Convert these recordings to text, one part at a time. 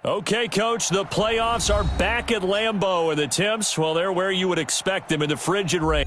Okay, Coach, the playoffs are back at Lambeau, and the temps, well, they're where you would expect them in the frigid rain.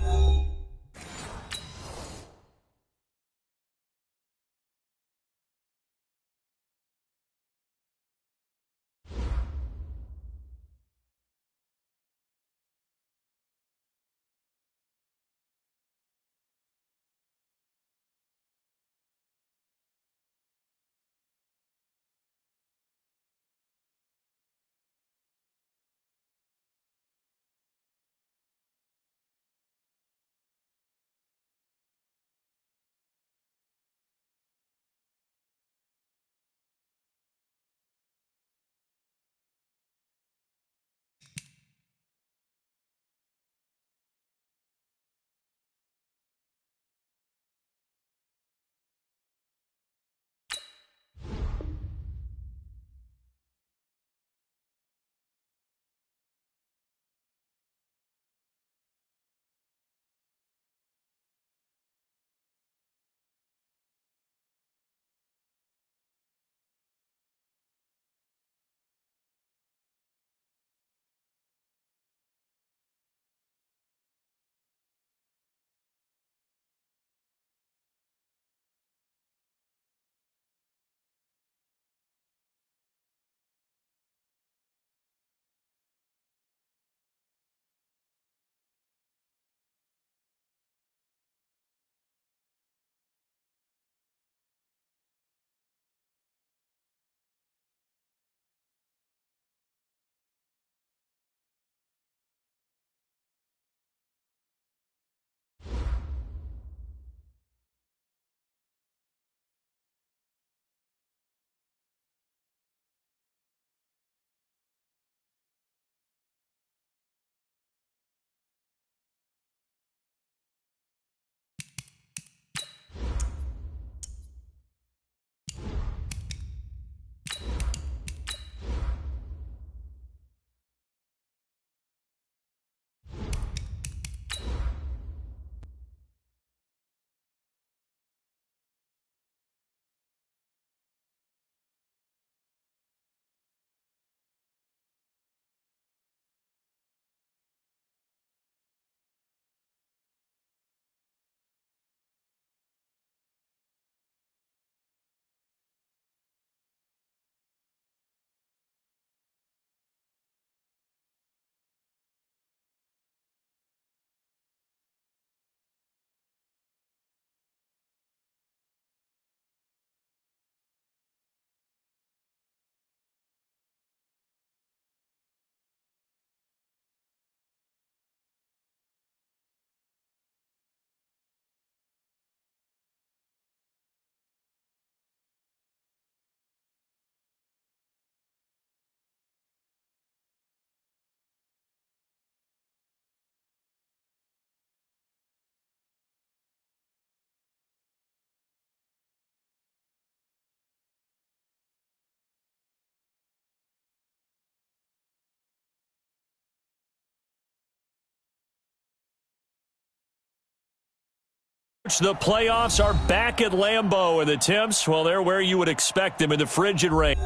The playoffs are back at Lambeau, and the temps, well, they're where you would expect them in the frigid rain.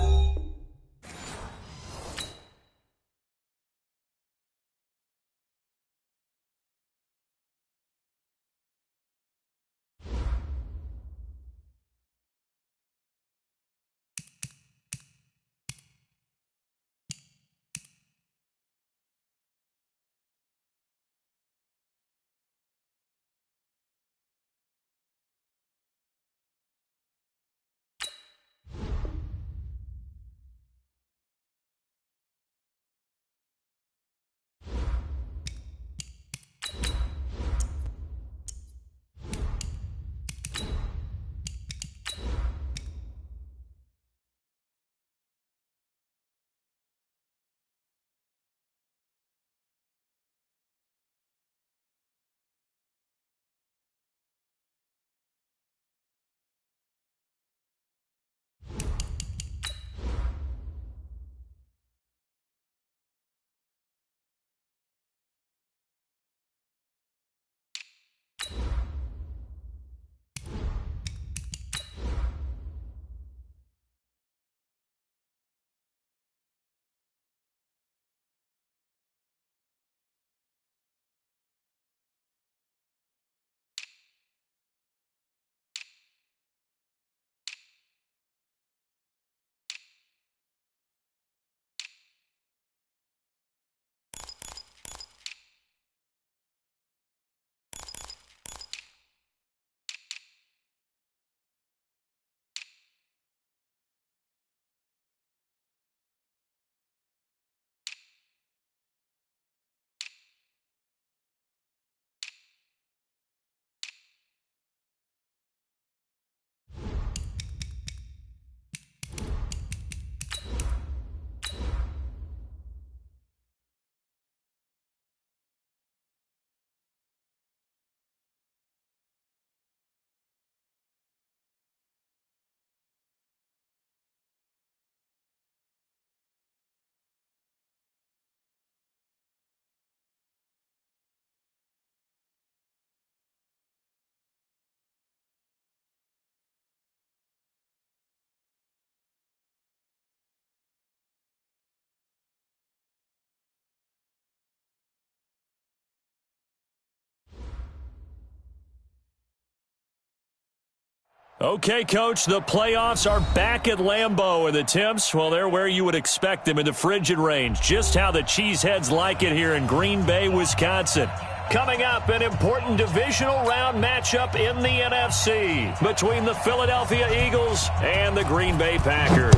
Okay, Coach, the playoffs are back at Lambeau, and the Temps, well, they're where you would expect them in the frigid range. Just how the Cheeseheads like it here in Green Bay, Wisconsin. Coming up, an important divisional round matchup in the NFC between the Philadelphia Eagles and the Green Bay Packers.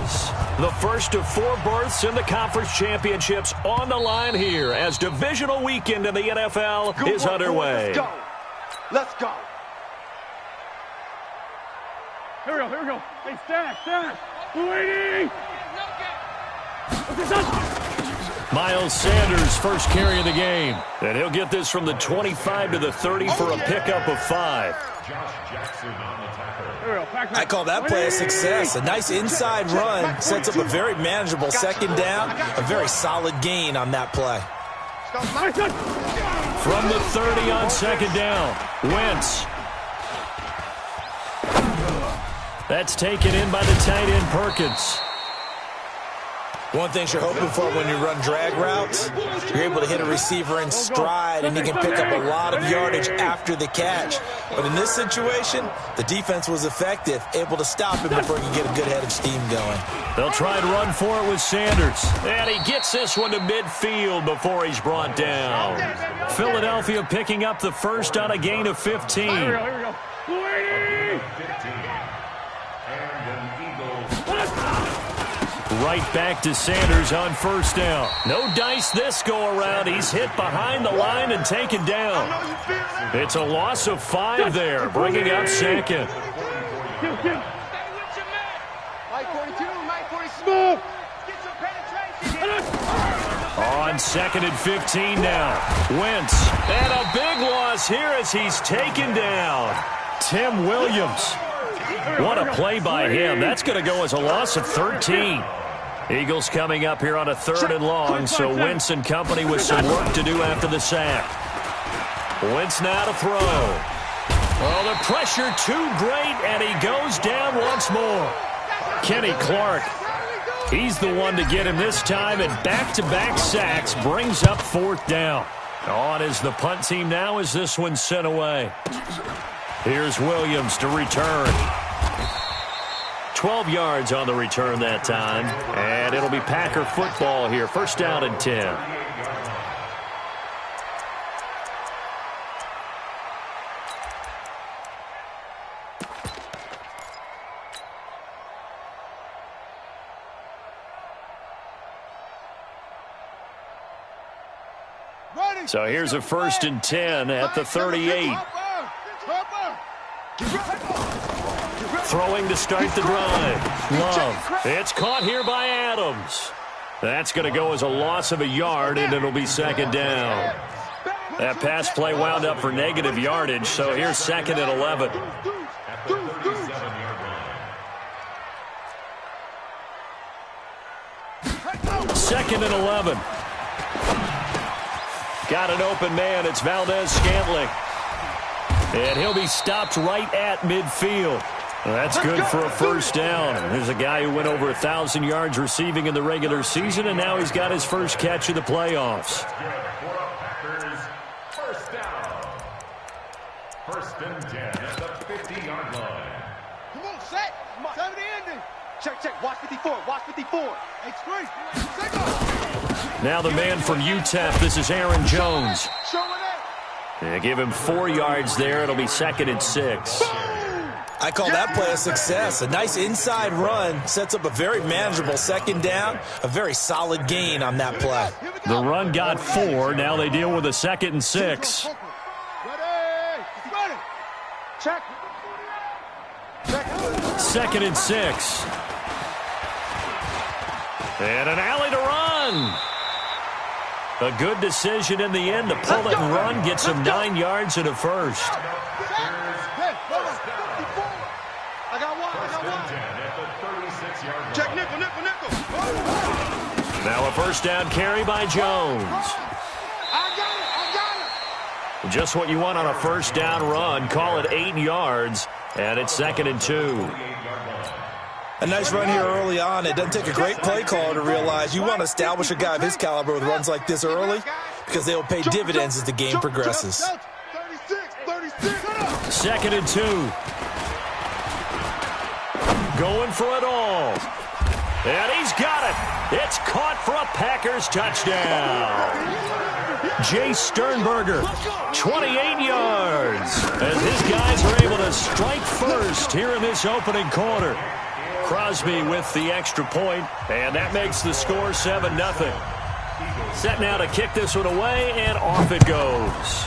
The first of 4 berths in the conference championships on the line here as divisional weekend in the NFL is underway. Let's go. Let's go. Here we go. Hey, stack. Waiting. Miles Sanders, first carry of the game. And he'll get this from the 25 to the 30 for a pickup of 5. I call that play a success. A nice inside run sets up a very manageable second down. A very solid gain on that play. From the 30 on second down, Wentz. That's taken in by the tight end, Perkins. One thing you're hoping for when you run drag routes, you're able to hit a receiver in stride, and he can pick up a lot of yardage after the catch. But in this situation, the defense was effective, able to stop him before he could get a good head of steam going. They'll try and run for it with Sanders. And he gets this one to midfield before he's brought down. Philadelphia picking up the first on a gain of 15. Here we go. Right back to Sanders on first down. No dice this go-around. He's hit behind the line and taken down. It's a loss of 5 there, bringing up second. On second and 15 now. Wentz. And a big loss here as he's taken down. Tim Williams. What a play by him. That's going to go as a loss of 13. Eagles coming up here on a 3rd and long, so Wentz and company with some work to do after the sack. Wentz now to throw. Oh, the pressure too great, and he goes down once more. Kenny Clark, he's the one to get him this time, and back-to-back sacks brings up 4th down. On is the punt team now as this one's sent away. Here's Williams to return. 12 yards on the return that time. And it'll be Packer football here. First down and 10. So here's a 1st and 10 at the 38. Throwing to start the drive. Love. It's caught here by Adams. That's going to go as a loss of a yard, and it'll be second down. That pass play wound up for negative yardage, so here's 2nd and 11. Second and 11. Got an open man. It's Valdez-Scantling. And he'll be stopped right at midfield. That's good for a first down. There's a guy who went over 1,000 yards receiving in the regular season, and now he's got his first catch of the playoffs. First down. 1st and 10 at the 50-yard line. Come on, set. Time of the ending. Check. Watch 54. Watch 54. Now the man from UTEP, this is Aaron Jones. They give him 4 yards there. It'll be 2nd and 6. I call that play a success. A nice inside run sets up a very manageable second down. A very solid gain on that play. The run got 4. Now they deal with a 2nd and 6. Check. 2nd and 6. And an alley to run. A good decision in the end to pull it and run. Gets him 9 yards and a first. I got one. Check nickel. Now a first down carry by Jones. I got it. Just what you want on a first down run. Call it 8 yards, and it's 2nd and 2. A nice run here early on. It doesn't take a great play caller to realize you want to establish a guy of his caliber with runs like this early because they will pay dividends as the game progresses. 36. 2nd and 2. going for it all. And he's got it. It's caught for a Packers touchdown. Jay Sternberger, 28 yards. As his guys are able to strike first here in this opening quarter. Crosby with the extra point, and that makes the score 7-0. Set now to kick this one away, and off it goes.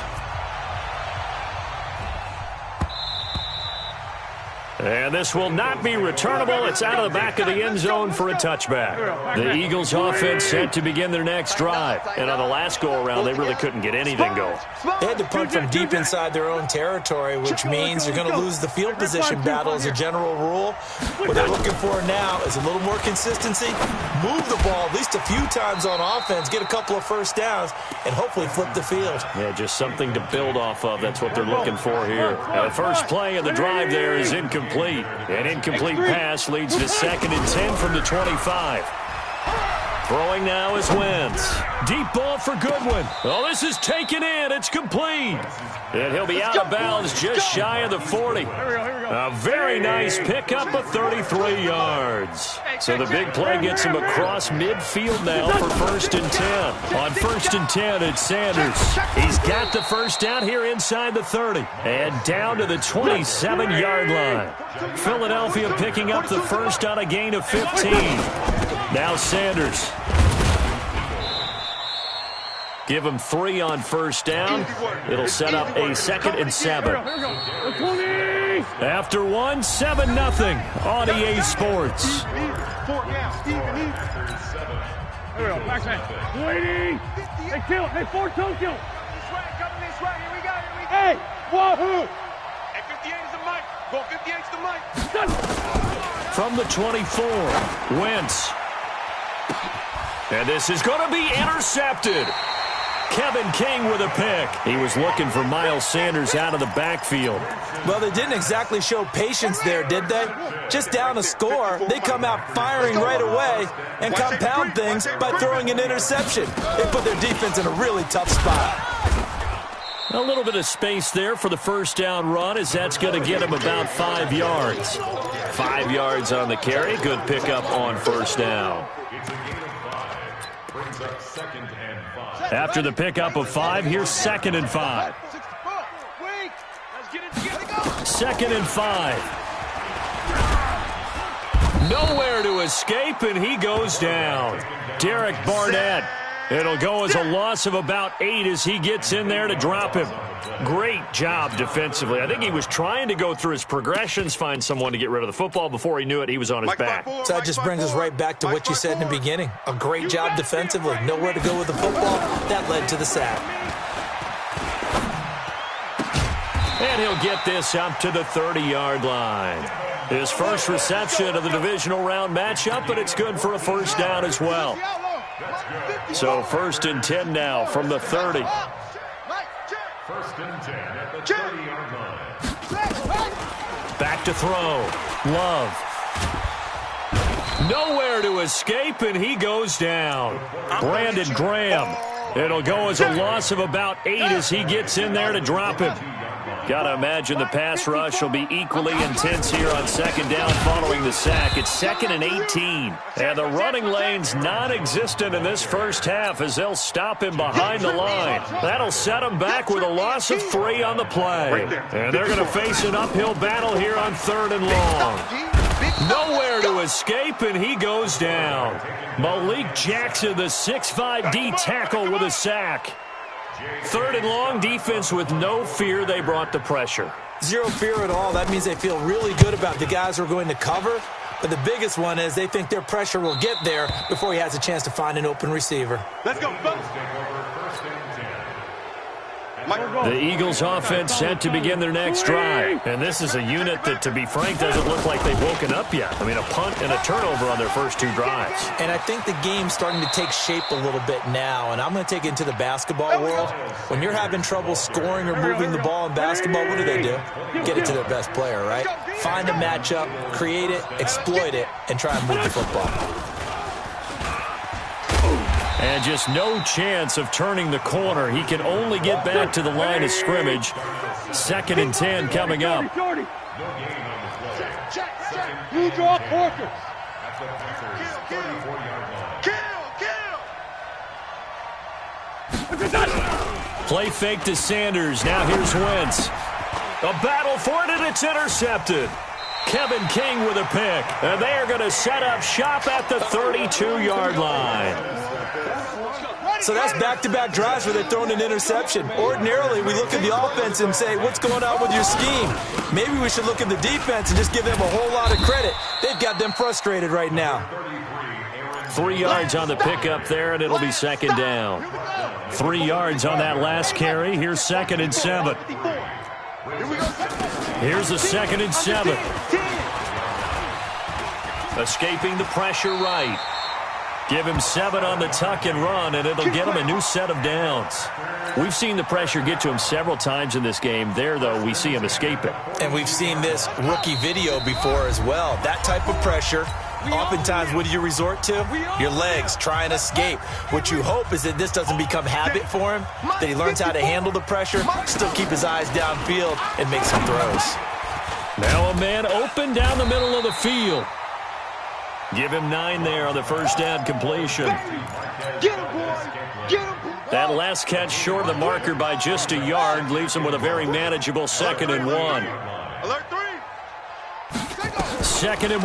And this will not be returnable. It's out of the back of the end zone for a touchback. The Eagles offense set to begin their next drive. And on the last go-around, they really couldn't get anything going. They had to punt from deep inside their own territory, which means you're going to lose the field position battle as a general rule. What they're looking for now is a little more consistency, move the ball at least a few times on offense, get a couple of first downs, and hopefully flip the field. Yeah, just something to build off of. That's what they're looking for here. The first play of the drive there is incomplete. An incomplete pass leads to 2nd and 10 from the 25. Throwing now is Wentz. Deep ball for Goodwin. Oh, this is taken in. It's complete. And he'll be out of bounds just shy of the 40. A very nice pickup of 33 yards. So the big play gets him across midfield now for 1st and 10. On 1st and 10, it's Sanders. He's got the first down here inside the 30. And down to the 27-yard line. Philadelphia picking up the first on a gain of 15. Now Sanders. Give him 3 on first down. It'll set up a 2nd and 7. After 1, 7-0 on EA Sports. Hey, kill. Hey, 4-2 kill. Hey, wahoo! Hey, 58 is the mic. Go 58 is the mic. From the 24, Wentz. And this is going to be intercepted. Kevin King with a pick. He was looking for Miles Sanders out of the backfield. Well, they didn't exactly show patience there, did they? Just down a score, they come out firing right away and compound things by throwing an interception. They put their defense in a really tough spot. A little bit of space there for the first down run, as that's going to get him about 5 yards. 5 yards on the carry. Good pickup on first down. After the pickup of 5, here's 2nd and 5. 2nd and 5. Nowhere to escape, and he goes down. Derek Barnett. It'll go as a loss of about 8 as he gets in there to drop him. Great job defensively. I think he was trying to go through his progressions, find someone to get rid of the football. Before he knew it, he was on his back. So that just brings us right back to what you said in the beginning. A great job defensively. Nowhere to go with the football. That led to the sack. And he'll get this up to the 30-yard line. His first reception of the divisional round matchup, but it's good for a first down as well. So 1st and 10 now from the 30. 1st and 10 at the 30-yard line. Back to throw. Love. Nowhere to escape, and he goes down. Brandon Graham. It'll go as a loss of about 8 as he gets in there to drop him. Got to imagine the pass rush will be equally intense here on 2nd down following the sack. It's 2nd and 18. And the running lane's non-existent in this first half as they'll stop him behind the line. That'll set him back with a loss of 3 on the play. And they're going to face an uphill battle here on 3rd and long. Nowhere to escape, and he goes down. Malik Jackson, the 6'5" D tackle with a sack. 3rd and long, defense with no fear. They brought the pressure. Zero fear at all. That means they feel really good about the guys who are going to cover. But the biggest one is they think their pressure will get there before he has a chance to find an open receiver. Let's go, folks. The Eagles offense set to begin their next drive. And this is a unit that, to be frank, doesn't look like they've woken up yet. I mean, a punt and a turnover on their first 2 drives. And I think the game's starting to take shape a little bit now. And I'm going to take it into the basketball world. When you're having trouble scoring or moving the ball in basketball, what do? Get it to their best player, right? Find a matchup, create it, exploit it, and try and move the football. And just no chance of turning the corner. He can only get back to the line of scrimmage. 2nd and 10 coming up. Screw draw Porkers. At the Panthers' 34-yard line. Play fake to Sanders. Now here's Wentz. A battle for it, and it's intercepted. Kevin King with a pick. And they are going to set up shop at the 32-yard line. So that's back-to-back drives where they're throwing an interception. Ordinarily, we look at the offense and say, what's going on with your scheme? Maybe we should look at the defense and just give them a whole lot of credit. They've got them frustrated right now. 3 yards on the pickup there, and it'll be second down. 3 yards on that last carry. Here's 2nd and 7. Here's a 2nd and 7. Escaping the pressure right. Give him 7 on the tuck and run, and it'll get him a new set of downs. We've seen the pressure get to him several times in this game. There, though, we see him escape it. And we've seen this rookie video before as well. That type of pressure, oftentimes, what do you resort to? Your legs, try and escape. What you hope is that this doesn't become habit for him, that he learns how to handle the pressure, still keep his eyes downfield, and make some throws. Now a man open down the middle of the field. Give him 9 there on the first down completion. Get him, boy. Get him, boy. That last catch short of the marker by just a yard leaves him with a very manageable 2nd and 1. Alert 3. 2nd and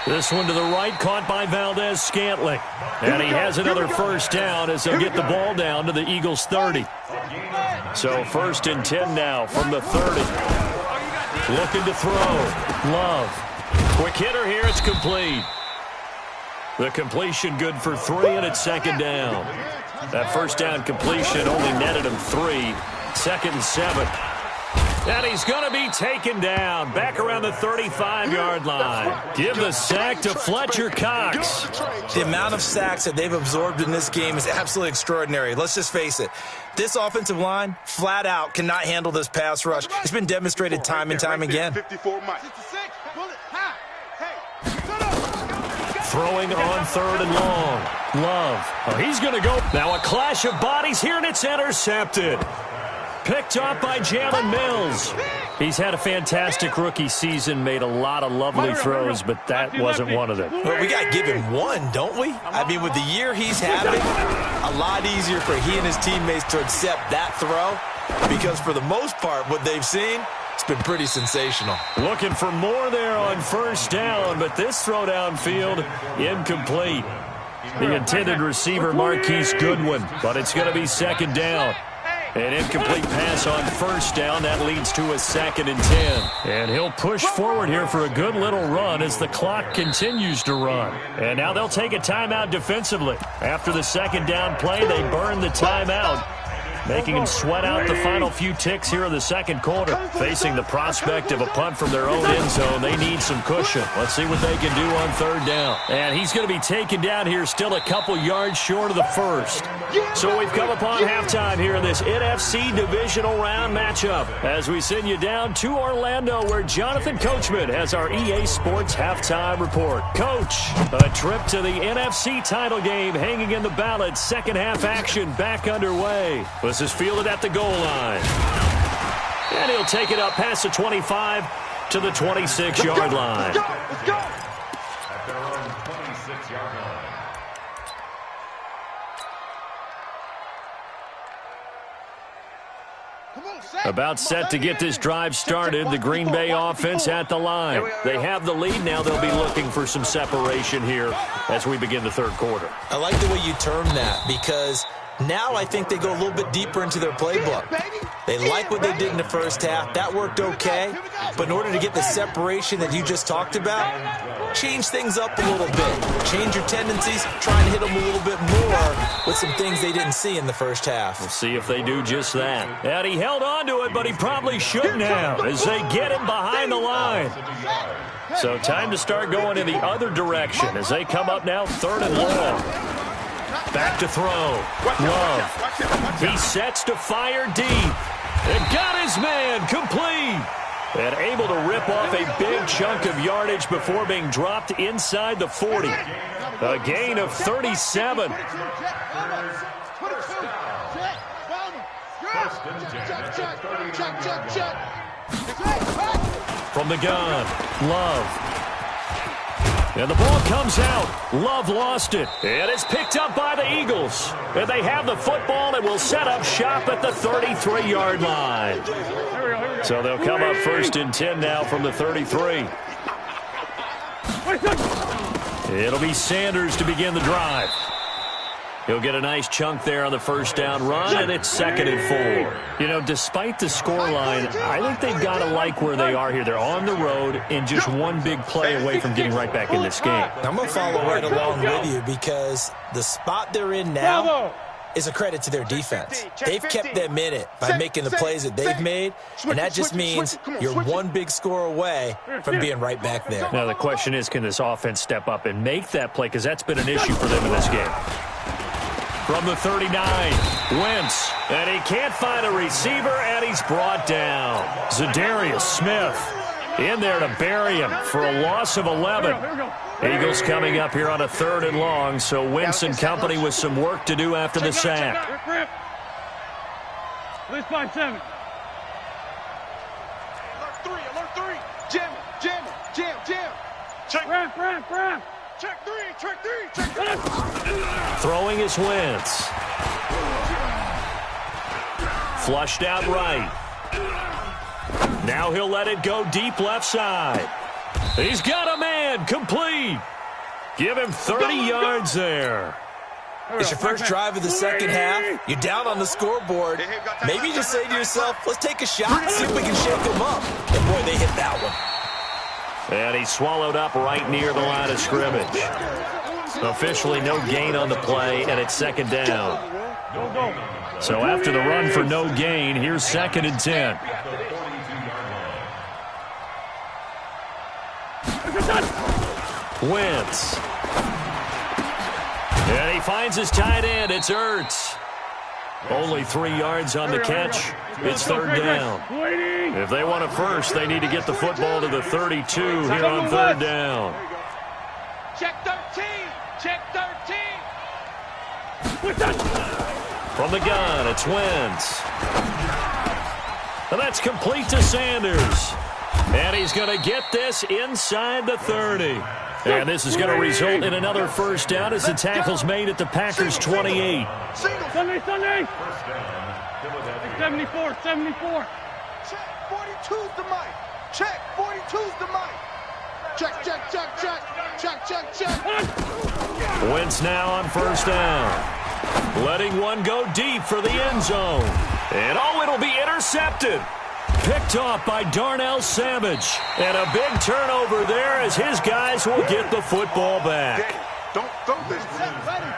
1. This one to the right, caught by Valdez-Scantling. And he has another first down as they'll get the ball down to the Eagles' 30. So 1st and 10 now from the 30. Looking to throw. Love. Quick hitter here. It's complete. The completion good for 3, and it's 2nd down. That first down completion only netted him 3. 2nd and 7. And he's going to be taken down. Back around the 35-yard line. Give the sack to Fletcher Cox. The amount of sacks that they've absorbed in this game is absolutely extraordinary. Let's just face it. This offensive line, flat out, cannot handle this pass rush. It's been demonstrated time and time again. 54 Mike. Throwing on 3rd and long. Love. Oh, he's going to go. Now a clash of bodies here, and it's intercepted. Picked up by Jalen Mills. He's had a fantastic rookie season, made a lot of lovely throws, but that wasn't one of them. Well, we got to give him one, don't we? I mean, with the year he's having, a lot easier for he and his teammates to accept that throw because for the most part, what they've seen, it's been pretty sensational. Looking for more there on first down, but this throw downfield, incomplete. The intended receiver, Marquise Goodwin, but it's going to be 2nd down. An incomplete pass on first down. That leads to a 2nd and 10. And he'll push forward here for a good little run as the clock continues to run. And now they'll take a timeout defensively. After the 2nd down play, they burn the timeout, making them sweat out the final few ticks here in the 2nd quarter. Facing the prospect of a punt from their own end zone, they need some cushion. Let's see what they can do on 3rd down. And he's going to be taken down here still a couple yards short of the first. So we've come upon halftime here in this NFC divisional round matchup as we send you down to Orlando where Jonathan Coachman has our EA Sports halftime report. Coach, a trip to the NFC title game hanging in the balance. Second half action back underway. This is fielded at the goal line. And he'll take it up past the 25 to the 26-yard line. Let's go. At their own 26-yard line. About set to get this drive started. The Green Bay offense at the line. They have the lead. Now they'll be looking for some separation here as we begin the 3rd quarter. I like the way you term that because now I think they go a little bit deeper into their playbook. They like what they did in the first half. That worked okay. But in order to get the separation that you just talked about, change things up a little bit. Change your tendencies. Try and hit them a little bit more with some things they didn't see in the first half. We'll see if they do just that. And he held on to it, but he probably shouldn't have as they get him behind the line. So time to start going in the other direction as they come up now 3rd and long. Back to throw. Love. He sets to fire deep. And got his man complete. And able to rip off a big chunk of yardage before being dropped inside the 40. A gain of 37. From the gun, Love. And the ball comes out. Love lost it. And it's picked up by the Eagles. And they have the football and will set up shop at the 33-yard line. So they'll come up 1st and 10 now from the 33. It'll be Sanders to begin the drive. He'll get a nice chunk there on the first down run, and it's 2nd and 4. You know, despite the scoreline, I think they've got to like where they are here. They're on the road and just one big play away from getting right back in this game. I'm going to follow right along with you because the spot they're in now is a credit to their defense. They've kept them in it by making the plays that they've made, and that just means you're one big score away from being right back there. Now, the question is, can this offense step up and make that play? Because that's been an issue for them in this game. From the 39, Wentz, and he can't find a receiver, and he's brought down. Zadarius Smith in there to bury him for a loss of 11. Eagles coming up here on a 3rd and long, so Wentz and company with some work to do after the sack. Release 5-7. Alert 3. Jam. Check. Ramp. Check 3. Throwing is Wentz. Flushed out right. Now he'll let it go deep left side. He's got a man, complete. Give him 30 yards there. It's your first drive of the second half. You're down on the scoreboard. Maybe you just say to yourself, let's take a shot and see if we can shake them up. And boy, they hit that one. And he's swallowed up right near the line of scrimmage. Officially no gain on the play, and it's 2nd down. So after the run for no gain, here's 2nd and 10. Wentz. And he finds his tight end. It's Ertz. Only 3 yards on the catch. It's 3rd down. If they want a first, they need to get the football to the 32 here on 3rd down. Check 13. From the gun, it's Wentz. And that's complete to Sanders. And he's going to get this inside the 30. And this is going to result in another first down as the tackle's made at the Packers' 28. Sunday. 74. Check 42's the mic. Check 42's the mic. Check. Wentz now on first down. Letting one go deep for the end zone. And it'll be intercepted. Picked off by Darnell Savage. And a big turnover there as his guys will get the football back. Don't throw this.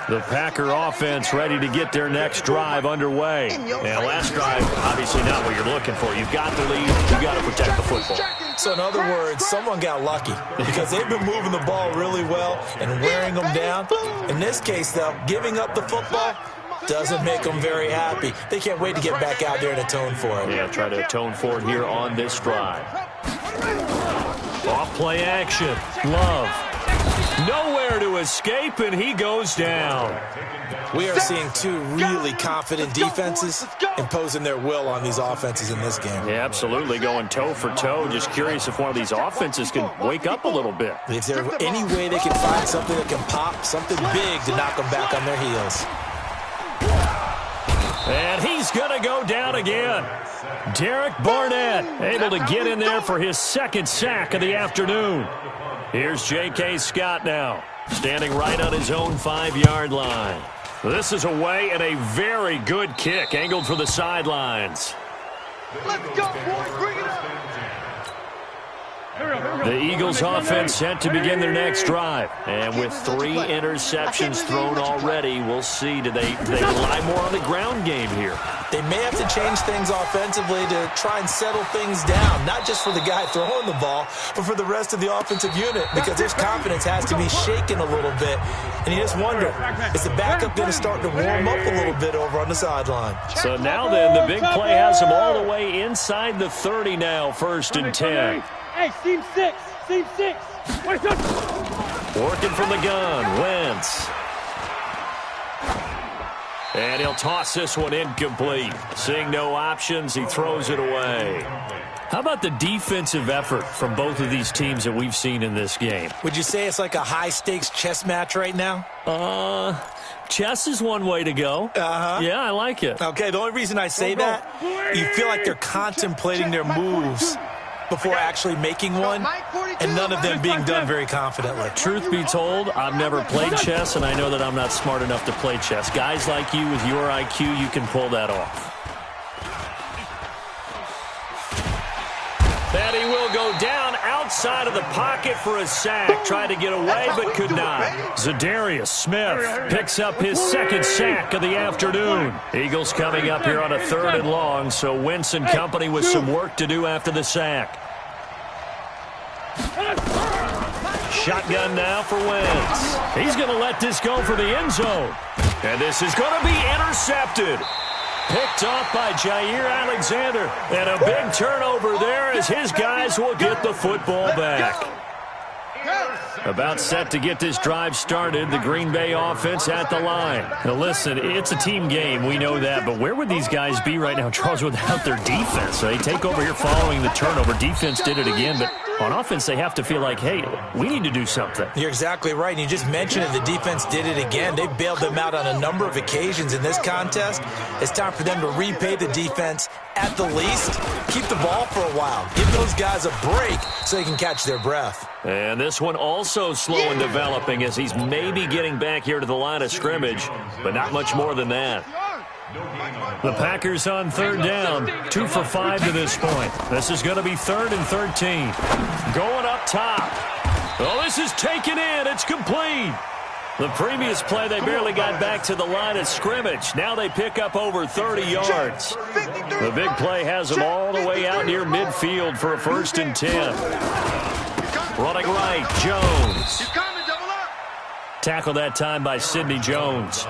The Packer offense ready to get their next drive underway. And last drive, obviously not what you're looking for. You've got the lead. You've got to protect the football. So in other words, someone got lucky because they've been moving the ball really well and wearing them down. In this case, though, giving up the football doesn't make them very happy. They can't wait to get back out there and atone for it. Yeah, try to atone for it here on this drive. Off play action. Love. Nowhere to escape, and he goes down. We are seeing two really confident defenses imposing their will on these offenses in this game. Yeah, absolutely, going toe for toe. Just curious if one of these offenses can wake up a little bit. If there's any way they can find something that can pop, something big to knock them back on their heels. And he's going to go down again. Derek Barnett able to get in there for his 2nd sack of the afternoon. Here's J.K. Scott now, standing right on his own 5-yard line. This is away and a very good kick, angled for the sidelines. Let's go, boys. Bring it up. The Eagles offense set to begin their next drive. And with 3 interceptions thrown already, we'll see. Do they rely more on the ground game here? They may have to change things offensively to try and settle things down, not just for the guy throwing the ball, but for the rest of the offensive unit, because his confidence has to be shaken a little bit. And you just wonder, is the backup going to start to warm up a little bit over on the sideline? So now then, the big play has him all the way inside the 30 now, 1st and 10. Hey, seam 6. Working from the gun, Wentz. And he'll toss this one incomplete. Seeing no options, he throws it away. How about the defensive effort from both of these teams that we've seen in this game? Would you say it's like a high-stakes chess match right now? Chess is one way to go. Yeah, I like it. Okay, the only reason I say that, you feel like they're contemplating their moves before actually making one, and none of them being done very confidently. Truth be told, I've never played chess, and I know that I'm not smart enough to play chess. Guys like you with your IQ, you can pull that off. And he will go down outside of the pocket for a sack. Tried to get away, but could not. Zadarius Smith picks up his second sack of the afternoon. Eagles coming up here on a 3rd and long, so Wentz and company with some work to do after the sack. Shotgun now for Wentz. He's going to let this go for the end zone. And this is going to be intercepted. Picked off by Jair Alexander. And a big turnover there as his guys will get the football back. About set to get this drive started. The Green Bay offense at the line. Now listen, it's a team game. We know that. But where would these guys be right now, Charles, without their defense? So they take over here following the turnover. Defense did it again. But on offense, they have to feel like, hey, we need to do something. You're exactly right. And you just mentioned it. The defense did it again. They bailed them out on a number of occasions in this contest. It's time for them to repay the defense at the least. Keep the ball for a while. Give those guys a break so they can catch their breath. And this one also slow in developing as he's maybe getting back here to the line of scrimmage, but not much more than that. The Packers on 3rd down, 2 for 5 to this point. This is going to be 3rd and 13. Going up top. Oh, this is taken in. It's complete. The previous play, they barely got back to the line of scrimmage. Now they pick up over 30 yards. The big play has them all the way out near midfield for a 1st and 10. Running right, Jones. Tackled that time by Sidney Jones.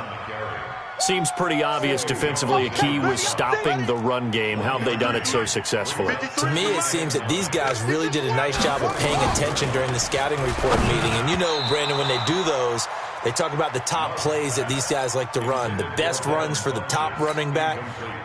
Seems pretty obvious defensively a key was stopping the run game. How have they done it so successfully? To me, it seems that these guys really did a nice job of paying attention during the scouting report meeting. And you know, Brandon, when they do those, they talk about the top plays that these guys like to run. The best runs for the top running back,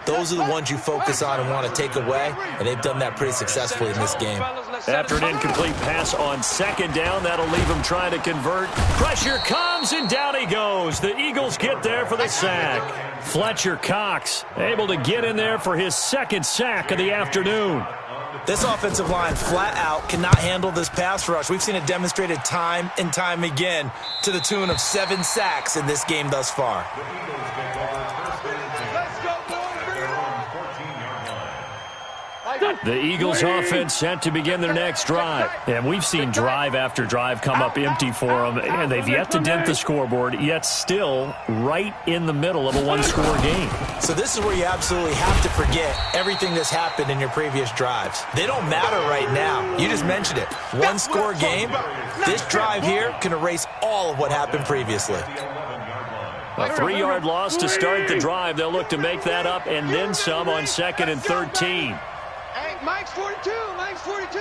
those are the ones you focus on and want to take away. And they've done that pretty successfully in this game. After an incomplete pass on 2nd down, that'll leave him trying to convert. Pressure comes, and down he goes. The Eagles get there for the sack. Fletcher Cox able to get in there for his 2nd sack of the afternoon. This offensive line flat out cannot handle this pass rush. We've seen it demonstrated time and time again to the tune of 7 sacks in this game thus far. The Eagles offense set to begin their next drive. And we've seen drive after drive come up empty for them, and they've yet to dent the scoreboard, yet still right in the middle of a 1-score game. So this is where you absolutely have to forget everything that's happened in your previous drives. They don't matter right now. You just mentioned it. 1-score game. This drive here can erase all of what happened previously. A 3-yard loss to start the drive. They'll look to make that up and then some on 2nd and 13. Mike's 42. Mike's 42.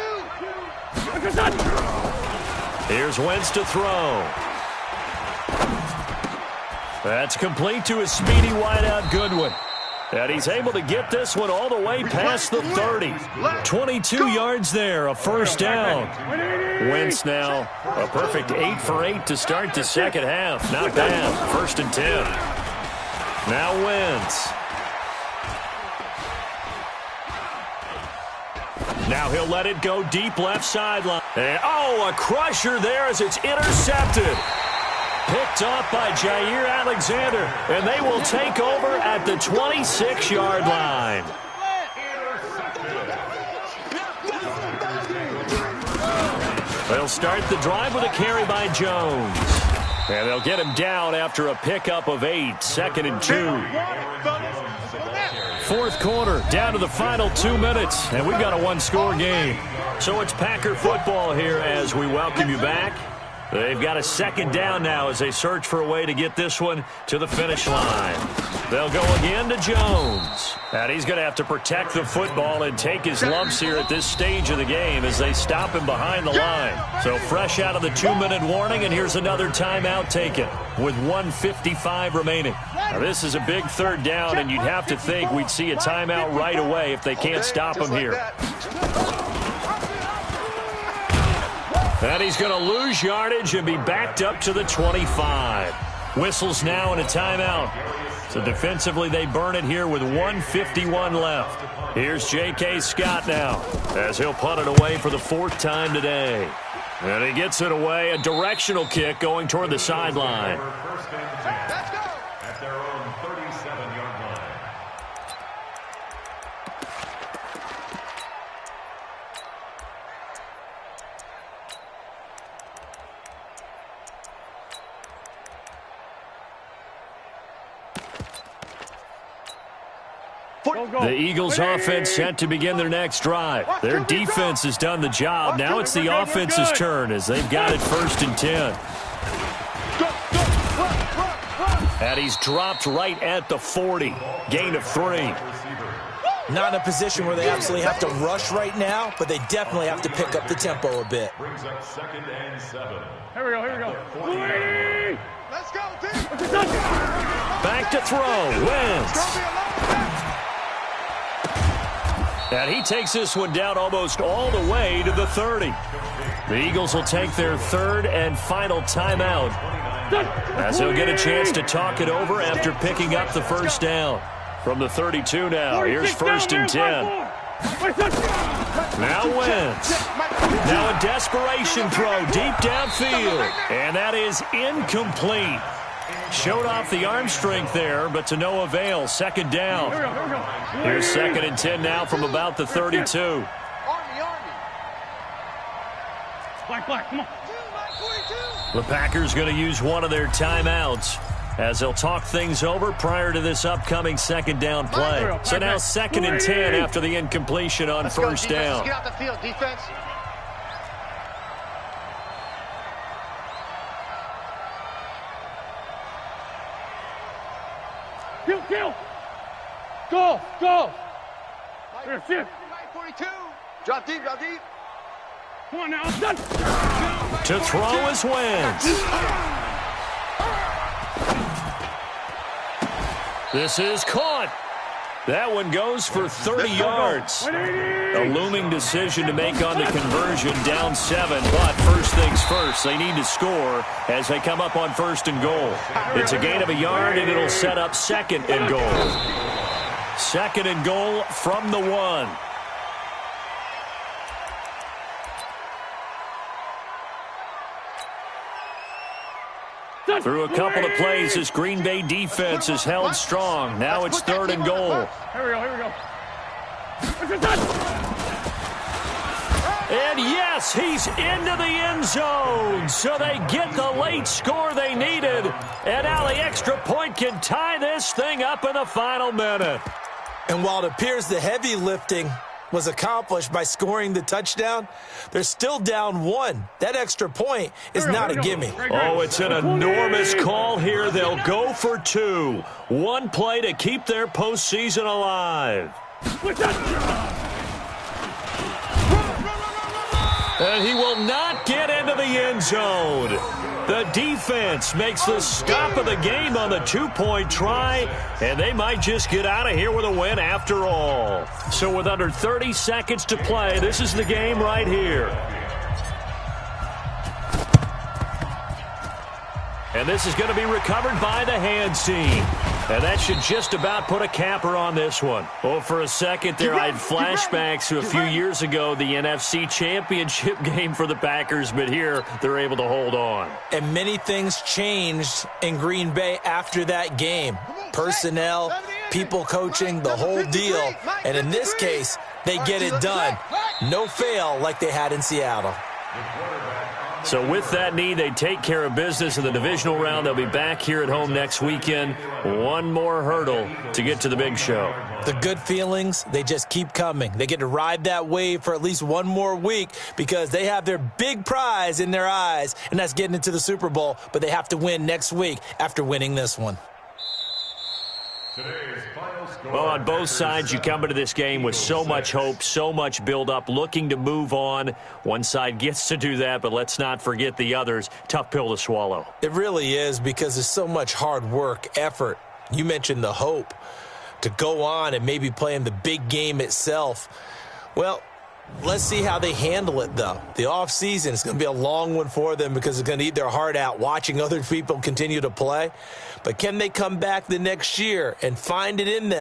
Here's Wentz to throw. That's complete to his speedy wideout Goodwin. And he's able to get this one all the way past the 30. 22 yards there, a 1st down. Wentz now a perfect 8 for 8 to start the 2nd half. Not bad. 1st and 10. Now Wentz. Now he'll let it go deep left sideline. And, a crusher there as it's intercepted. Picked off by Jair Alexander. And they will take over at the 26-yard line. They'll start the drive with a carry by Jones. And they'll get him down after a pickup of 8. 2nd and 2. 4th quarter, down to the final 2 minutes, and we've got a 1-score game. So it's Packer football here as we welcome you back. They've got a second down now as they search for a way to get this one to the finish line. They'll go again to Jones. And he's going to have to protect the football and take his lumps here at this stage of the game as they stop him behind the line. So fresh out of the 2-minute warning, and here's another timeout taken with 1:55 remaining. Now this is a big third down, and you'd have to think we'd see a timeout right away if they can't stop him here. And he's going to lose yardage and be backed up to the 25. Whistles now and a timeout. So defensively, they burn it here with 1:51 left. Here's J.K. Scott now as he'll punt it away for the 4th time today. And he gets it away, a directional kick going toward the sideline. Let's go! At their own 37-yard line. The Eagles offense set to begin their next drive. Their defense has done the job. Now it's the offense's turn as they've got it 1st and 10. And he's dropped right at the 40. Gain of 3. Not in a position where they absolutely have to rush right now, but they definitely have to pick up the tempo a bit. Brings up 2nd and 7. Here we go. Let's go, team. Back to throw. Wentz. And he takes this one down almost all the way to the 30. The Eagles will take their 3rd and final timeout as he'll get a chance to talk it over after picking up the 1st down. From the 32 now, here's 1st and 10. Now Wentz. Now a desperation throw deep downfield. And that is incomplete. Showed off the arm strength there, but to no avail. 2nd down. Here's 2nd and 10 now from about the 32. Army. Black, come on. The Packers going to use one of their timeouts as they'll talk things over prior to this upcoming 2nd down play. So now 2nd and 10 after the incompletion on 1st down. Let's get out the field, defense. Kill. Go. Here, sit. 42. Drop deep. Come on now. Done. To throw is Wentz. This is caught. That one goes for 30 yards. A looming decision to make on the conversion, down 7. But first things first, they need to score as they come up on 1st and goal. It's a gain of a yard, and it'll set up 2nd and goal. 2nd and goal from the 1. Through a couple of plays, this Green Bay defense is held strong. Now it's 3rd and goal. Here we go. And yes, he's into the end zone. So they get the late score they needed. And now the extra point can tie this thing up in the final minute. And while it appears the heavy lifting was accomplished by scoring the touchdown, they're still down 1. That extra point is not a gimme. Oh, it's an enormous call here. They'll go for 2. One play to keep their postseason alive. And he will not get into the end zone. The defense makes the stop of the game on the 2-point try, and they might just get out of here with a win after all. So with under 30 seconds to play, this is the game right here. And this is going to be recovered by the hands team. And that should just about put a capper on this one. Oh, for a second there, I had flashbacks to a few years ago, the NFC Championship game for the Packers, but here they're able to hold on. And many things changed in Green Bay after that game. Personnel, people coaching, the whole deal. And in this case, they get it done. No fail like they had in Seattle. So with that need, they take care of business in the divisional round. They'll be back here at home next weekend. One more hurdle to get to the big show. The good feelings, they just keep coming. They get to ride that wave for at least one more week because they have their big prize in their eyes, and that's getting into the Super Bowl. But they have to win next week after winning this one. Well, on both sides, you come into this game with so much hope, so much build-up, looking to move on. One side gets to do that, but let's not forget the others. Tough pill to swallow. It really is because there's so much hard work, effort. You mentioned the hope to go on and maybe play in the big game itself. Well, let's see how they handle it, though. The offseason is going to be a long one for them because it's going to eat their heart out watching other people continue to play. But can they come back the next year and find it in them?